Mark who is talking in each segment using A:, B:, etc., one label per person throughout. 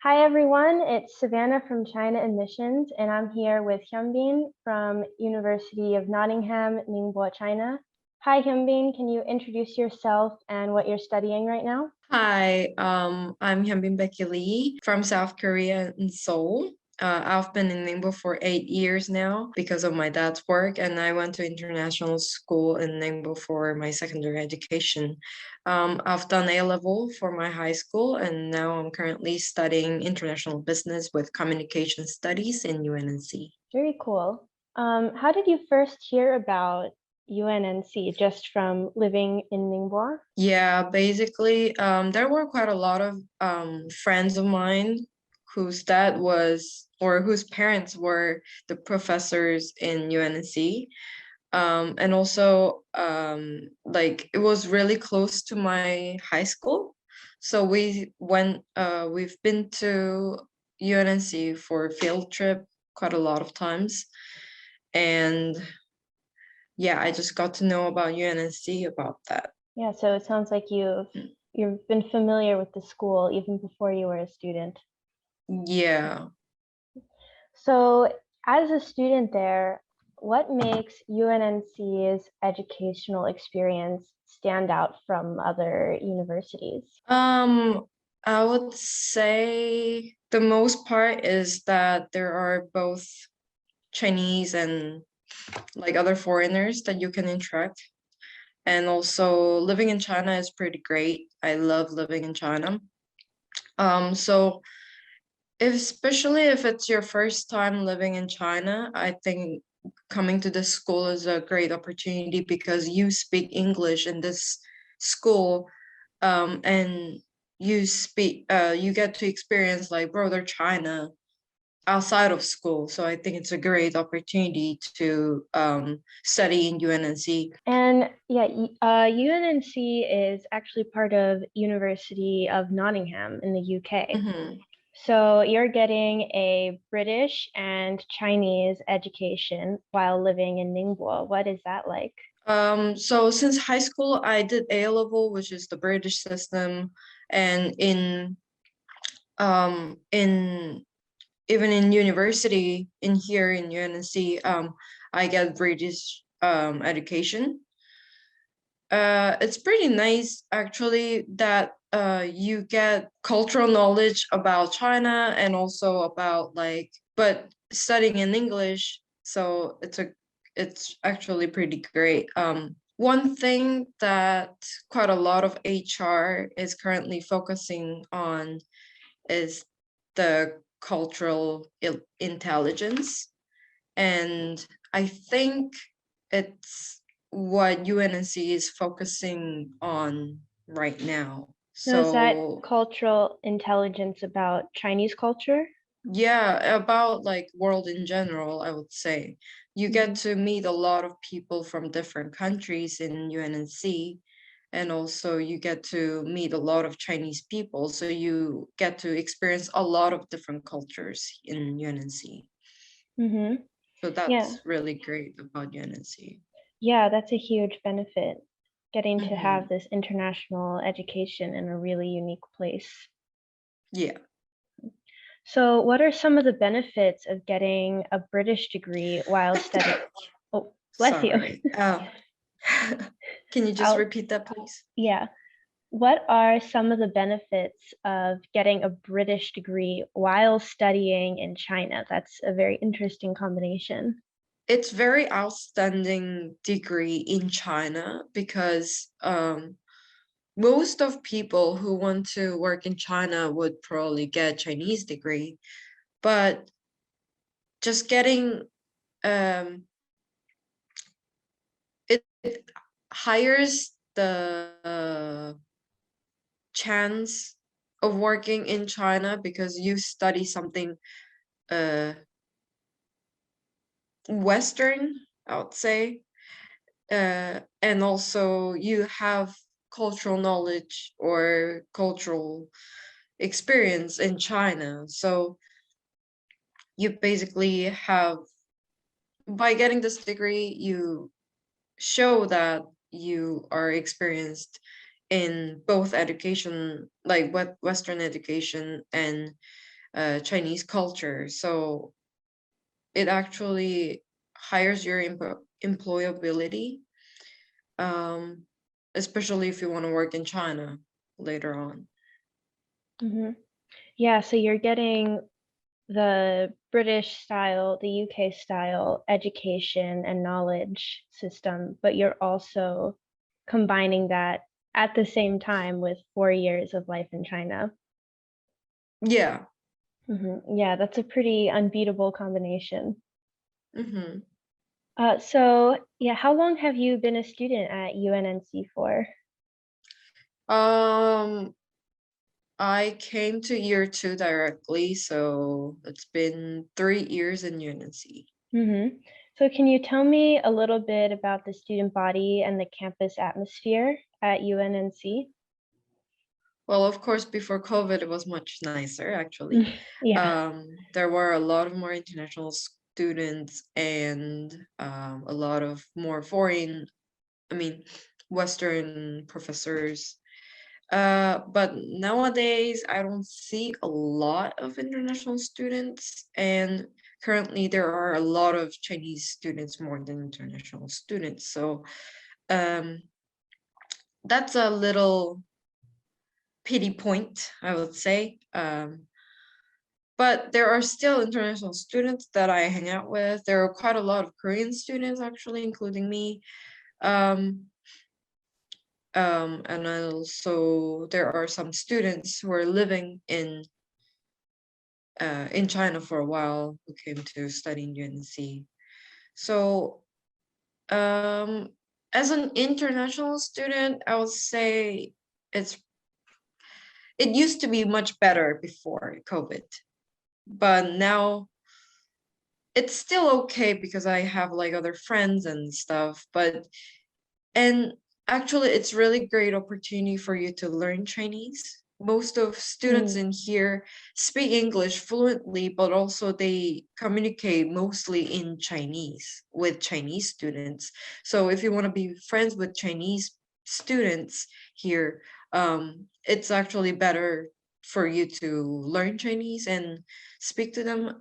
A: Hi everyone, it's Savannah from China Admissions, and I'm here with Hyunbin from University of Nottingham, Ningbo, China. Hi Hyunbin, can you introduce yourself and what you're studying right now?
B: Hi, I'm Hyunbin Becky Lee from South Korea in Seoul. I've been in Ningbo for 8 years now because of my dad's work, and I went to international school in Ningbo for my secondary education. I've done A level for my high school, and now I'm currently studying international business with communication studies in UNNC.
A: Very cool. How did you first hear about UNNC? Just from living in Ningbo?
B: Yeah, basically, there were quite a lot of friends of mine whose dad was or whose parents were the professors in UNNC. And also, like it was really close to my high school. So we've been to UNNC for a field trip quite a lot of times. And yeah, I just got to know about UNNC about that.
A: Yeah, so it sounds like you've been familiar with the school even before you were a student.
B: Yeah.
A: So, as a student there, what makes UNNC's educational experience stand out from other universities?
B: Um, I would say the most part is that there are both Chinese and like other foreigners that you can interact. And also living in China is pretty great. I love living in China. So especially if it's your first time living in China, I think coming to this school is a great opportunity because you speak English in this school, and you get to experience like broader China outside of school. So I think it's a great opportunity to study in UNNC.
A: And yeah, UNNC is actually part of University of Nottingham in the UK.
B: Mhm.
A: So you're getting a British and Chinese education while living in Ningbo. What is that like?
B: So since high school, I did A level, which is the British system, and in even in university in here in UNNC, I get British education. It's pretty nice actually that you get cultural knowledge about China and also about like, but studying in English, so it's actually pretty great. One thing that quite a lot of HR is currently focusing on is the cultural intelligence. And I think it's what UNNC is focusing on right now.
A: Now, is that
B: So
A: cultural intelligence about Chinese culture?
B: yeah, about like world in general, I would say. You get
A: Mhm.
B: to meet a lot of people from different countries in UNNC, and also you get to meet a lot of Chinese people. So you get to experience a lot of different cultures in UNNC.
A: Mm-hmm.
B: So
A: Yeah.
B: that's really great about UNNC.
A: Yeah, that's a huge benefit, getting to have
B: Hmm.
A: this international education in a really unique place.
B: Yeah,
A: So, what are some of the benefits of getting a British degree while studying? Oh, bless you.
B: sorry. Can you just
A: I'll,
B: repeat that, please?
A: yeah. What are some of the benefits of getting a British degree while studying in China? That's a very interesting combination.
B: It's very outstanding degree in China because most of people who want to work in China would probably get Chinese degree, but just getting um it hires the chance of working in China because you study something uh Western, I would say, and also you have cultural knowledge or cultural experience in China. So you basically have, by getting this degree, you show that you are experienced in both education, like what Western education and Chinese culture. So it actually hires your employability, um, especially if you want to work in China later on.
A: Hmm. Yeah, so you're getting the British style, the UK style education and knowledge system, but you're also combining that at the same time with 4 years of life in China.
B: Yeah.
A: Yeah, that's a pretty unbeatable combination.
B: Hmm.
A: So how long have you been a student at UNNC for?
B: Um, I came to year 2 directly, so it's been 3 years in UNNC.
A: So can you tell me a little bit about the student body and the campus atmosphere at UNNC?
B: Well, of course, before COVID, it was much nicer, actually.
A: Yeah.
B: There were a lot of more international students and a lot of more foreign, I mean, Western professors. But nowadays, I don't see a lot of international students, and currently there are a lot of Chinese students more than international students. So um, that's a little pity point, I would say. But there are still international students that I hang out with. There are quite a lot of Korean students, actually, including me. Um, and also there are some students who are living in China for a while who came to study in UNC. So as an international student, I would say it's it used to be much better before COVID, but now it's still okay because I have like other friends and stuff. And actually, it's really great opportunity for you to learn Chinese. Most of students
A: Mm,
B: in here speak English fluently, but also they communicate mostly in Chinese with Chinese students. So if you want to be friends with Chinese students here, it's actually better for you to learn Chinese and speak to them.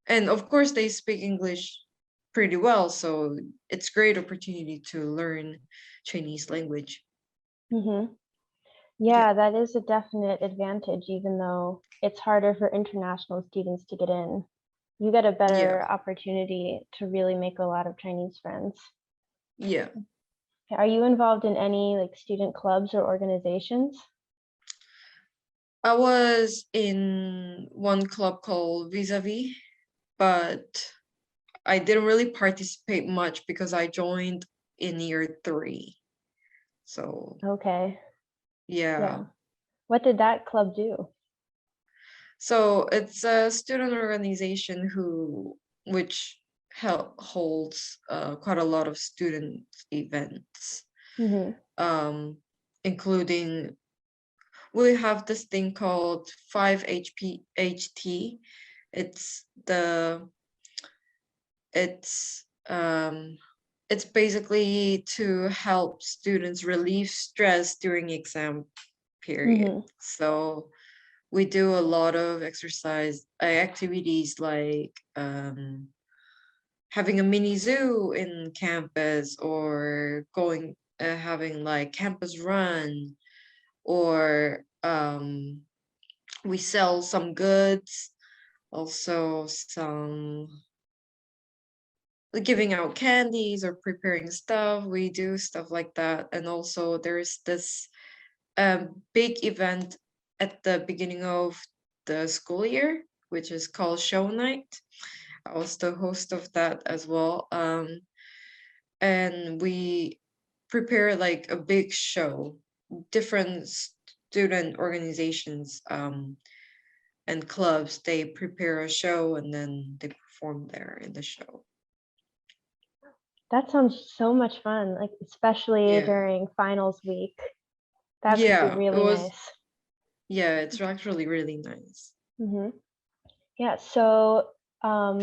B: And of course, they speak English pretty well, so it's great opportunity to learn Chinese language.
A: hmm.
B: Yeah,
A: Yeah, that is a definite advantage, even though it's harder for international students to get in. You get a
B: yeah,
A: better opportunity to really make a lot of Chinese friends.
B: yeah.
A: Are you involved in any like student clubs or organizations?
B: I was in one club called Vis-a-Vis, but I didn't really participate much because I joined in year 3. So
A: Okay.
B: yeah.
A: Yeah. What did that club do?
B: So it's a student organization which holds quite a lot of student events,
A: Hmm.
B: um, including we have this thing called 5HPHT. It's the it's it's basically to help students relieve stress during exam period.
A: Hmm.
B: So we do a lot of exercise activities like having a mini zoo in campus or going having like campus run or we sell some goods, also some giving out candies or preparing stuff. We do stuff like that. And also there's this big event at the beginning of the school year, which is called Show Night. I was the host of that as well. And we prepare like a big show. Different student organizations and clubs, they prepare a show and then they perform there in the show.
A: That sounds so much fun, like especially
B: Yeah.
A: during finals week. That could be
B: Yeah, it
A: really
B: was,
A: nice.
B: yeah, it's actually really nice.
A: Hmm. Yeah, so um,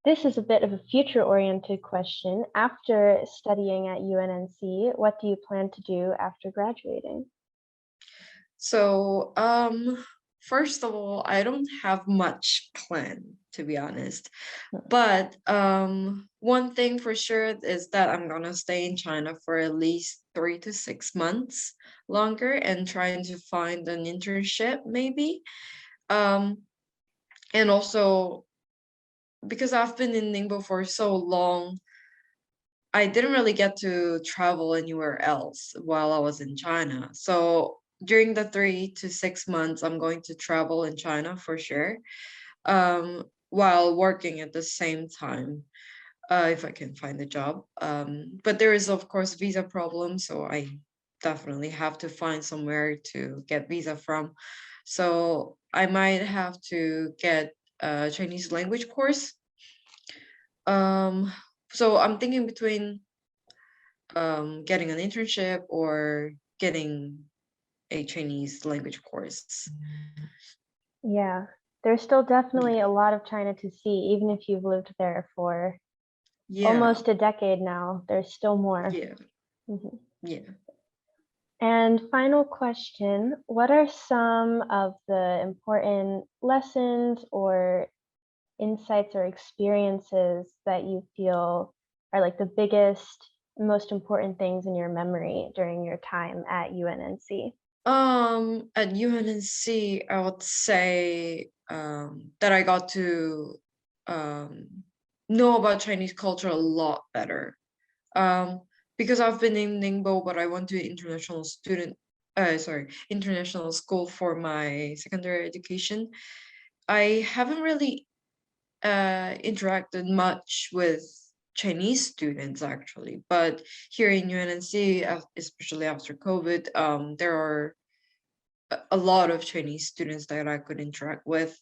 A: this is a bit of a future-oriented question. After studying at UNNC, what do you plan to do after graduating?
B: So, first of all, I don't have much plan, to be honest.
A: Hmm.
B: But one thing for sure is that I'm gonna stay in China for at least 3 to 6 months longer and trying to find an internship maybe. Um, and also because I've been in Ningbo for so long, I didn't really get to travel anywhere else while I was in China. So during the 3 to 6 months, I'm going to travel in China for sure, while working at the same time, if I can find a job. But there is, of course, visa problem, so I definitely have to find somewhere to get visa from. So I might have to get a Chinese language course. Um, so I'm thinking between getting an internship or getting a Chinese language course.
A: Yeah, there's still
B: Yeah.
A: definitely a lot of China to see, even if you've lived there for
B: Yeah.
A: almost a decade now. There's still more.
B: Yeah.
A: Mhm.
B: Yeah.
A: And final question, what are some of the important lessons or insights or experiences that you feel are like the biggest, most important things in your memory during your time at UNNC?
B: At UNNC, I would say that I got to know about Chinese culture a lot better. Um, because I've been in Ningbo, but I went to international school for my secondary education. I haven't really interacted much with Chinese students actually, but here in UNNC, especially after COVID, there are a lot of Chinese students that I could interact with.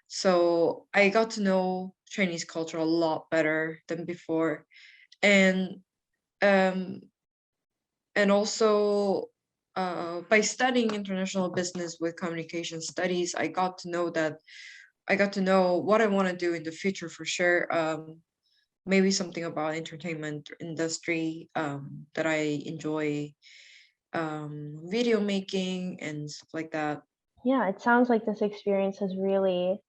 B: So I got to know Chinese culture a lot better than before, and um, also by studying international business with communication studies, I got to know what I want to do in the future for sure. Maybe something about entertainment industry, that I enjoy, video making and stuff like that.
A: Yeah, it sounds like this experience has really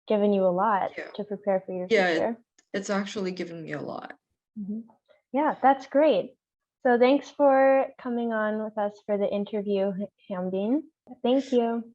A: given you a lot
B: Yeah,
A: to prepare for your
B: yeah,
A: future.
B: it's actually given me a lot.
A: Mhm. Yeah, that's great. So thanks for coming on with us for the interview, Hyunbin. Thank you.